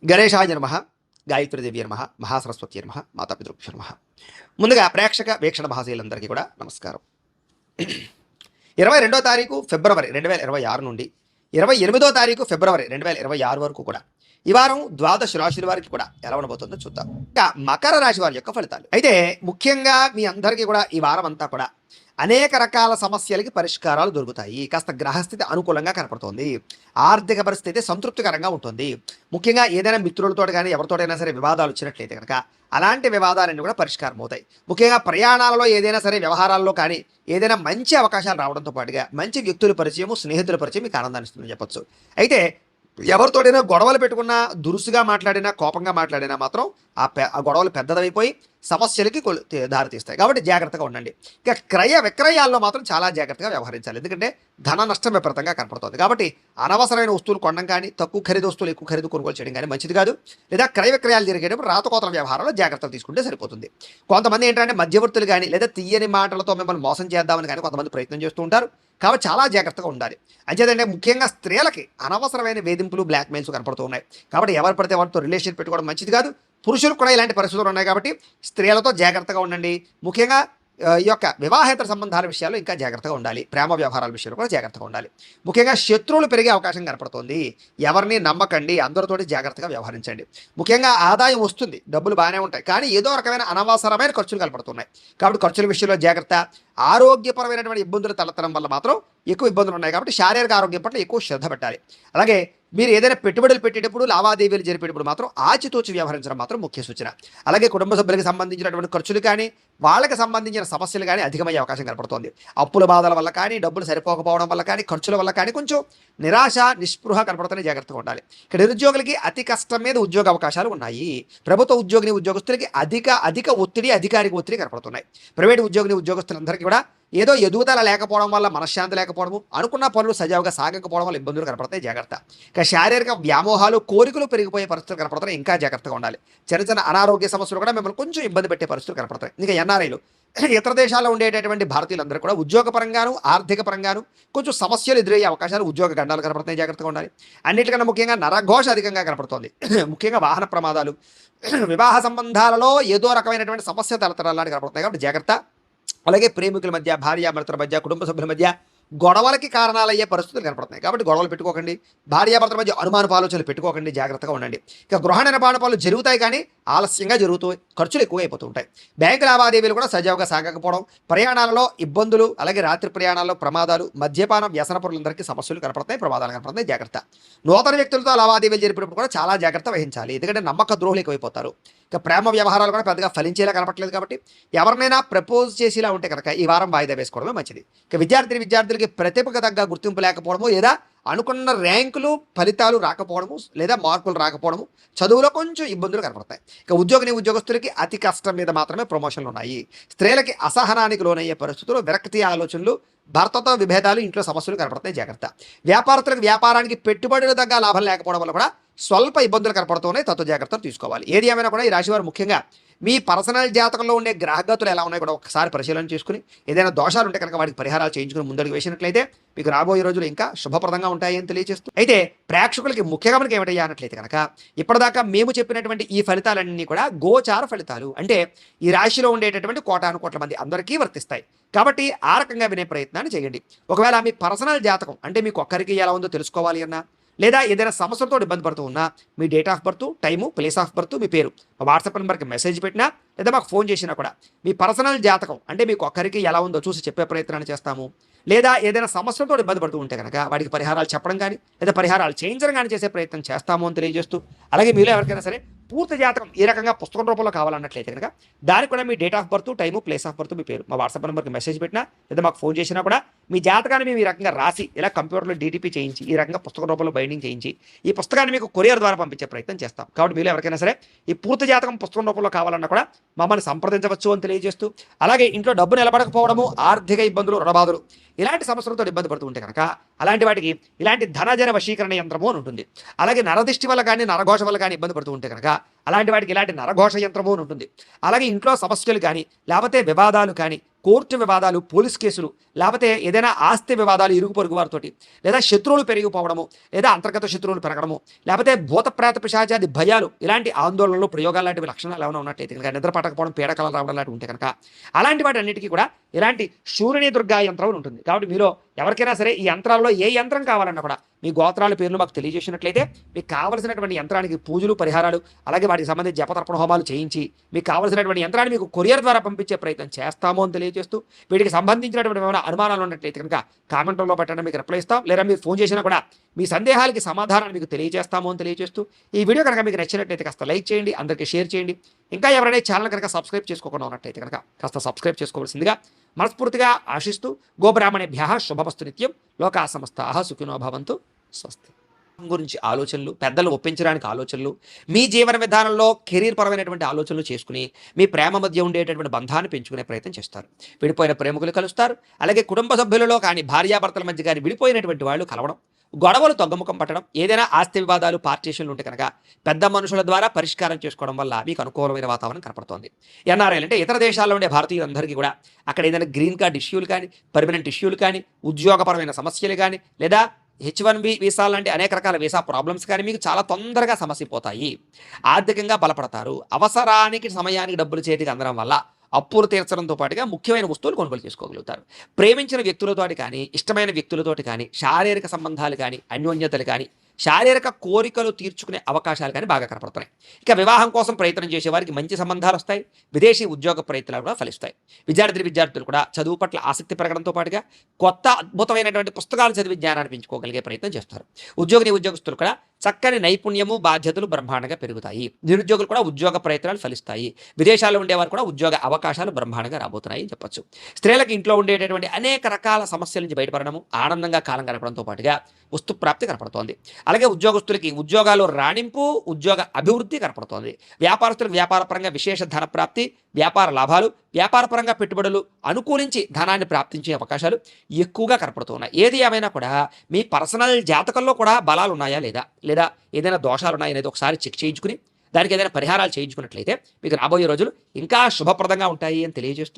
గణేశాయ నమః, గాయత్రీదేవి నమః, మహాసరస్వతి నమః, మాతాపితృభ్యో నమః. ముందుగా ప్రేక్షక వీక్షణ మహాశయులందరికీ కూడా నమస్కారం. 22వ తారీఖు ఫిబ్రవరి 2026 నుండి 28వ తారీఖు ఫిబ్రవరి 2026 వరకు కూడా ఈ వారం ద్వాదశ రాశుల వారికి కూడా ఎలా ఉండబోతుందో చూద్దాం. ఇక మకర రాశి వారి యొక్క ఫలితాలు అయితే ముఖ్యంగా మీ అందరికీ కూడా ఈ వారం అంతా కూడా అనేక రకాల సమస్యలకి పరిష్కారాలు దొరుకుతాయి. కాస్త గ్రహస్థితి అనుకూలంగా కనపడుతోంది. ఆర్థిక పరిస్థితి సంతృప్తికరంగా ఉంటుంది. ముఖ్యంగా ఏదైనా మిత్రులతో కానీ ఎవరితోటైనా సరే వివాదాలు వచ్చినట్లయితే కనుక అలాంటి వివాదాలన్నీ కూడా పరిష్కారం అవుతాయి. ముఖ్యంగా ప్రయాణాలలో ఏదైనా సరే వ్యవహారాల్లో కానీ ఏదైనా మంచి అవకాశాలు రావడంతో పాటుగా మంచి వ్యక్తుల పరిచయము, స్నేహితుల పరిచయం మీకు ఆనందాన్ని ఇస్తుందని చెప్పొచ్చు. అయితే ఎవరితోటైనా గొడవలు పెట్టుకున్నా, దురుసుగా మాట్లాడినా, కోపంగా మాట్లాడినా మాత్రం ఆ గొడవలు పెద్దదైపోయి సమస్యలకి దారితీస్తాయి. కాబట్టి జాగ్రత్తగా ఉండండి. ఇక క్రయ విక్రయాల్లో మాత్రం చాలా జాగ్రత్తగా వ్యవహరించాలి. ఎందుకంటే ధన నష్టం విపరీతంగా కనపడుతుంది. కాబట్టి అనవసరమైన వస్తువులు కొనడం కానీ, తక్కువ ఖరీదు వస్తువులు ఎక్కువ ఖరీదు కొనుగోలు చేయడం కానీ మంచిది కాదు. లేదా క్రయ విక్రయాలు జరిగేటప్పుడు రాతకోతల వ్యవహారాల్లో జాగ్రత్తలు తీసుకుంటే సరిపోతుంది. కొంతమంది ఏంటంటే మధ్యవర్తులు కానీ లేదా తీయని మాటలతో మిమ్మల్ని మోసం చేద్దామని కానీ కొంతమంది ప్రయత్నం చేస్తూ ఉంటారు. కాబట్టి చాలా జాగ్రత్తగా ఉండాలి. అంచేదంటే ముఖ్యంగా స్త్రీలకి అనవసరమైన వేధింపులు, బ్లాక్మెయిల్స్ కనపడుతూ ఉన్నాయి. కాబట్టి ఎవరు పడితే వారితో రిలేషన్ పెట్టుకోవడం మంచిది కాదు. పురుషులకు కూడా ఇలాంటి పరిస్థితులు ఉన్నాయి. కాబట్టి స్త్రీలతో జాగ్రత్తగా ఉండండి. ముఖ్యంగా ఈ యొక్క వివాహేతర సంబంధాల విషయాల్లో ఇంకా జాగ్రత్తగా ఉండాలి. ప్రేమ వ్యవహారాల విషయంలో కూడా జాగ్రత్తగా ఉండాలి. ముఖ్యంగా శత్రువులు పెరిగే అవకాశం కనపడుతుంది. ఎవరిని నమ్మకండి, అందరితోటి జాగ్రత్తగా వ్యవహరించండి. ముఖ్యంగా ఆదాయం వస్తుంది, డబ్బులు బాగానే ఉంటాయి, కానీ ఏదో రకమైన అనవసరమైన ఖర్చులు కనపడుతున్నాయి. కాబట్టి ఖర్చుల విషయంలో జాగ్రత్త. ఆరోగ్యపరమైనటువంటి ఇబ్బందులు తలెత్తడం వల్ల మాత్రం ఎక్కువ ఇబ్బందులు ఉన్నాయి. కాబట్టి శారీరక ఆరోగ్యం పట్ల ఎక్కువ శ్రద్ధ పెట్టాలి. అలాగే మీరు ఏదైనా పెట్టుబడులు పెట్టేటప్పుడు, లావాదేవీలు జరిపేటప్పుడు మాత్రం ఆచితూచి వ్యవహరించడం మాత్రం ముఖ్య సూచన. అలాగే కుటుంబ సభ్యులకు సంబంధించినటువంటి ఖర్చులు కానీ, వాళ్ళకి సంబంధించిన సమస్యలు కానీ అధికమయ్యే అవకాశం కనపడుతోంది. అప్పుల బాధల వల్ల కానీ, డబ్బులు సరిపోకపోవడం వల్ల కానీ, ఖర్చుల వల్ల కానీ కొంచెం నిరాశ, నిస్పృహ కనపడుతూనే జాగ్రత్తగా ఉండాలి. ఇక్కడ నిరుద్యోగులకి అతి కష్టం మీద ఉద్యోగ అవకాశాలు ఉన్నాయి. ప్రభుత్వ ఉద్యోగస్తులకి అధిక ఒత్తిడి, అధికారిక ఒత్తిడి కనపడుతున్నాయి. ప్రైవేటు ఉద్యోగస్తులందరికీ కూడా ఏదో ఎదుగుదల లేకపోవడం వల్ల మనశ్శాంతి లేకపోవడము, అనుకున్న పనులు సజావుగా సాగకపోవడం వల్ల ఇబ్బందులు కనపడతాయి. జాగ్రత్త. ఇక శారీరక వ్యామోహాలు, కోరికలు పెరిగిపోయే పరిస్థితులు కనపడతాయి. ఇంకా జాగ్రత్తగా ఉండాలి. చిన్న చిన్న అనారోగ్య సమస్యలు కూడా మిమ్మల్ని కొంచెం ఇబ్బంది పెట్టే పరిస్థితులు కనపడతాయి. ఇంకా ఎన్ఆర్ఐలు, ఇతర దేశాల్లో ఉండేటటువంటి భారతీయులందరూ కూడా ఉద్యోగపరంగాను, ఆర్థిక పరంగాను కొంచెం సమస్యలు ఎదురయ్యే అవకాశాలు, ఉద్యోగ గండాలు కనపడతాయి. జాగ్రత్తగా ఉండాలి. అన్నిటికన్నా ముఖ్యంగా నరఘోష అధికంగా కనపడుతోంది. ముఖ్యంగా వాహన ప్రమాదాలు, వివాహ సంబంధాలలో ఏదో రకమైనటువంటి సమస్య తలెత్తడాలు కనపడుతున్నాయి. కాబట్టి జాగ్రత్త. అలాగే ప్రేమికుల మధ్య, భార్యాభర్తల మధ్య, కుటుంబ సభ్యుల మధ్య గొడవలకి కారణాలయ్యే పరిస్థితులు కనపడుతున్నాయి. కాబట్టి గొడవలు పెట్టుకోకండి. భార్యాభర్తల మధ్య అనుమానపు ఆలోచనలు పెట్టుకోకండి. జాగ్రత్తగా ఉండండి. ఇక గృహ నిర్మాణాలు జరుగుతాయి, కానీ ఆలస్యంగా జరుగుతాయి. ఖర్చులు ఎక్కువ అయిపోతూ ఉంటాయి. బ్యాంకు లావాదేవీలు కూడా సజావుగా సాగకపోవడం, ప్రయాణాలలో ఇబ్బందులు, అలాగే రాత్రి ప్రయాణాల్లో ప్రమాదాలు, మద్యపానం, వ్యసన పరులందరికీ సమస్యలు కనపడతాయి, ప్రమాదాలు కనపడతాయి. జాగ్రత్త. నూతన వ్యక్తులతో లావాదేవీలు జరిపినప్పుడు కూడా చాలా జాగ్రత్త వహించాలి. ఎందుకంటే నమ్మక ద్రోహులు ఎక్కువైపోతారు. ఇక ప్రేమ వ్యవహారాలు కూడా పెద్దగా ఫలించేలా కనపట్లేదు. కాబట్టి ఎవరినైనా ప్రపోజ్ చేసేలా ఉంటే కనుక ఈ వారం వాయిదా వేసుకోవడమే మంచిది. ఇక విద్యార్థులకి ప్రతిభకు తగ్గ గుర్తింపు లేకపోవడము, లేదా అనుకున్న ర్యాంకులు, ఫలితాలు రాకపోవడము, లేదా మార్కులు రాకపోవడము, చదువులో కొంచెం ఇబ్బందులు కనపడతాయి. ఇక ఉద్యోగస్తులకి అతి కష్టం మీద మాత్రమే ప్రమోషన్లు ఉన్నాయి. స్త్రీలకి అసహనానికి లోనయ్యే పరిస్థితులు, విరక్తి ఆలోచనలు, భర్తతో విభేదాలు, ఇంట్లో సమస్యలు కనపడతాయి. జాగ్రత్త. వ్యాపారస్తులకు వ్యాపారానికి పెట్టుబడులు తగ్గ లాభం లేకపోవడం వల్ల కూడా స్వల్ప ఇబ్బందులు కనపడుతున్నాయి. తత్వ జాగ్రత్తలు తీసుకోవాలి. ఏది ఏమైనా కూడా ఈ రాశివారు ముఖ్యంగా మీ పర్సనల్ జాతకంలో ఉండే గ్రహగతులు ఎలా ఉన్నాయి కూడా ఒకసారి పరిశీలన చేసుకుని ఏదైనా దోషాలు ఉంటే కనుక వాటికి పరిహారాలు చేయించుకుని ముందడుగు వేసినట్లయితే మీకు రాబోయే రోజులు ఇంకా శుభప్రదంగా ఉంటాయని తెలియజేస్తూ, అయితే ప్రేక్షకులకి ముఖ్యంగా మనకి ఏమిటయ్యా అన్నట్లయితే కనుక ఇప్పటిదాకా మేము చెప్పినటువంటి ఈ ఫలితాలన్నీ కూడా గోచార ఫలితాలు. అంటే ఈ రాశిలో ఉండేటటువంటి కోటాను కోట్ల మంది అందరికీ వర్తిస్తాయి. కాబట్టి ఆ రకంగా వినే ప్రయత్నాన్ని చేయండి. ఒకవేళ మీ పర్సనల్ జాతకం అంటే మీకు ఒక్కరికి ఎలా ఉందో తెలుసుకోవాలి అన్నా, లేదా ఏదైనా సమస్యలతో ఇబ్బంది పడుతూ ఉన్నా మీ date of birth, time, place of birth, మీ పేరు మా వాట్సాప్ నెంబర్కి మెసేజ్ పెట్టినా లేదా మాకు ఫోన్ చేసినా కూడా మీ పర్సనల్ జాతకం అంటే మీకు ఒక్కరికి ఎలా ఉందో చూసి చెప్పే ప్రయత్నాన్ని చేస్తాము. లేదా ఏదైనా సమస్యలతో ఇబ్బంది పడుతూ ఉంటే కనుక వాటికి పరిహారాలు చెప్పడం కానీ లేదా పరిహారాలు చేయించడం కానీ చేసే ప్రయత్నం చేస్తాము అని తెలియజేస్తూ, అలాగే మీలో ఎవరికైనా సరే పూర్తి జాతకం ఈ రకంగా పుస్తకం రూపంలో కావాలన్నట్లయితే కనుక దానికి కూడా మీ date of birth, time, place of birth, మీ పేరు మా వాట్సాప్ నెంబర్కి మెసేజ్ పెట్టినా లేదా మాకు ఫోన్ చేసినా కూడా మీ జాతకాన్ని మేము ఈ రకంగా రాసి ఇలా కంప్యూటర్లో డీటీపీ చేయించి ఈ రకంగా పుస్తక రూపంలో బైండింగ్ చేయించి ఈ పుస్తకాన్ని మీకు కొరియర్ ద్వారా పంపించే ప్రయత్నం చేస్తాం. కాబట్టి మీలో ఎవరికైనా సరే ఈ పూర్తి జాతకం పుస్తకం రూపంలో కావాలన్నా కూడా మమ్మల్ని సంప్రదించవచ్చు అని తెలియజేస్తూ, అలాగే ఇంట్లో డబ్బు నిలబడకపోవడము, ఆర్థిక ఇబ్బందులు, రుణబాధలు ఇలాంటి సమస్యలతో ఇబ్బంది పడుతూ ఉంటే కనుక అలాంటి వాటికి ఇలాంటి ధనజన వశీకరణ యంత్రము అని ఉంటుంది. అలాగే నరదిష్టి వల్ల కానీ నరఘోష వల్ల కానీ ఇబ్బంది పడుతూ ఉంటే కనుక అలాంటి వాటికి ఇలాంటి నరఘోష యంత్రము అని ఉంటుంది. అలాగే ఇంట్లో సమస్యలు కానీ లేకపోతే వివాదాలు కానీ, కోర్టు వివాదాలు, పోలీస్ కేసులు, లేకపోతే ఏదైనా ఆస్తి వివాదాలు ఇరుగు పొరుగు వారితోటి, లేదా శత్రువులు పెరిగిపోవడము, లేదా అంతర్గత శత్రువులు పెరగడము, లేకపోతే భూత ప్రేత పిశాచాది భయాలు, ఇలాంటి ఆందోళనలు, ప్రయోగాలు లాంటివి లక్షణాలు ఏమైనా ఉన్నట్లయితే కనుక, నిద్ర పట్టకపోవడం, పీడకలు రావడం లాంటివి ఉంటే కనుక, అలాంటి వాటి అన్నిటికీ కూడా ఇలాంటి శూరిణి దుర్గా యంత్రం ఉంటుంది. కాబట్టి మీలో ఎవరికైనా సరే ఈ యంత్రాల్లో ఏ యంత్రం కావాలన్నా కూడా మీ గోత్రాల పేర్లు మాకు తెలియజేసినట్లయితే మీకు కావలసినటువంటి యంత్రానికి పూజలు, పరిహారాలు, అలాగే వాటికి సంబంధించి జపతర్పణ హోమాలు చేయించి మీకు కావలసినటువంటి యంత్రాన్ని మీకు కొరియర్ ద్వారా పంపించే ప్రయత్నం చేస్తాము అని తెలియజేస్తూ, వీటికి సంబంధించినటువంటి ఏమైనా అనుమానాలు ఉన్నట్లయితే కనుక కామెంట్లో పెట్టండి, మీకు రిప్లై ఇస్తాం. లేదా మీరు ఫోన్ చేసినా కూడా మీ సందేహాలకి సమాధానాన్ని మీకు తెలియజేస్తాము అని తెలియజేస్తూ, ఈ వీడియో కనుక మీకు నచ్చినట్లయితే కాస్త లైక్ చేయండి, అందరికీ షేర్ చేయండి. ఇంకా ఎవరైనా ఛానల్ కనుక సబ్స్క్రైబ్ చేసుకోకుండా ఉన్నట్లయితే కనుక కాస్త సబ్స్క్రైబ్ చేసుకోవాల్సిందిగా మనస్ఫూర్తిగా ఆశిస్తూ, గోబ్రాహ్మణేభ్యః శుభమస్తు నిత్యం, లోకా సమస్తాః సుఖినో భవంతు. స్వస్తి. గురించి ఆలోచనలు, పెద్దలు ఒప్పించడానికి ఆలోచనలు, మీ జీవన విధానంలో కెరీర్ పరమైనటువంటి ఆలోచనలు చేసుకుని మీ ప్రేమ మధ్య ఉండేటటువంటి బంధాన్ని పెంచుకునే ప్రయత్నం చేస్తారు. విడిపోయిన ప్రేమికులు కలుస్తారు. అలాగే కుటుంబ సభ్యులలో కానీ, భార్యాభర్తల మధ్య కానీ విడిపోయినటువంటి వాళ్ళు కలవడం, గొడవలు తగ్గుముఖం పట్టడం, ఏదైనా ఆస్తి వివాదాలు, పార్టీషన్లు ఉంటే కనుక పెద్ద మనుషుల ద్వారా పరిష్కారం చేసుకోవడం వల్ల మీకు అనుకూలమైన వాతావరణం కనపడుతోంది. ఎన్ఆర్ఐలు అంటే ఇతర దేశాల్లో ఉండే భారతీయులందరికీ కూడా అక్కడ ఏదైనా గ్రీన్ కార్డ్ ఇష్యూలు కానీ, పర్మనెంట్ ఇష్యూలు కానీ, ఉద్యోగపరమైన సమస్యలు కానీ, లేదా H1B వీసా లాంటి అనేక రకాల వీసా ప్రాబ్లమ్స్ కానీ మీకు చాలా తొందరగా సమసిపోతాయి. ఆర్థికంగా బలపడతారు. అవసరానికి సమయానికి డబ్బులు చేతికి అందడం వల్ల అప్పులు తీర్చడంతో పాటుగా ముఖ్యమైన వస్తువులు కొనుగోలు చేసుకోగలుగుతారు. ప్రేమించిన వ్యక్తులతోటి కానీ, ఇష్టమైన వ్యక్తులతోటి కానీ, శారీరక సంబంధాలు కానీ, అన్యోన్యతలు కానీ, శారీరక కోరికలు తీర్చుకునే అవకాశాలు కానీ బాగా కనపడుతున్నాయి. ఇక వివాహం కోసం ప్రయత్నం చేసే వారికి మంచి సంబంధాలు వస్తాయి. విదేశీ ఉద్యోగ ప్రయత్నాలు కూడా ఫలిస్తాయి. విద్యార్థులు కూడా చదువు పట్ల ఆసక్తి పెరగడంతో పాటుగా కొత్త అద్భుతమైనటువంటి పుస్తకాలు చదివి జ్ఞానాన్ని పెంచుకోగలిగే ప్రయత్నం చేస్తారు. ఉద్యోగస్తులు కూడా చక్కని నైపుణ్యము, బాధ్యతలు బ్రహ్మాండంగా పెరుగుతాయి. నిరుద్యోగులు కూడా ఉద్యోగ ప్రయత్నాలు ఫలిస్తాయి. విదేశాల్లో ఉండేవారు కూడా ఉద్యోగ అవకాశాలు బ్రహ్మాండంగా రాబోతున్నాయి అని చెప్పొచ్చు. స్త్రీలకు ఇంట్లో ఉండేటటువంటి అనేక రకాల సమస్యల నుంచి బయటపడడము, ఆనందంగా కాలం గడపడంతో పాటుగా వస్తు ప్రాప్తి కనపడుతోంది. అలాగే ఉద్యోగస్తులకి ఉద్యోగాలు రాణింపు, ఉద్యోగ అభివృద్ధి కనపడుతోంది. వ్యాపారస్తులకు వ్యాపారపరంగా విశేష ధన ప్రాప్తి, వ్యాపార లాభాలు, వ్యాపారపరంగా పెట్టుబడులు అనుకూలించి ధనాన్ని ప్రాప్తించే అవకాశాలు ఎక్కువగా కనపడుతున్నాయి. ఏది ఏమైనా కూడా మీ పర్సనల్ జాతకంలో కూడా బలాలు ఉన్నాయా లేదా ఏదైనా దోషాలు ఉన్నాయా అనేది ఒకసారి చెక్ చేయించుకుని దానికి ఏదైనా పరిహారాలు చేయించుకున్నట్లయితే మీకు రాబోయే రోజులు ఇంకా శుభప్రదంగా ఉంటాయి అని తెలియజేస్తూ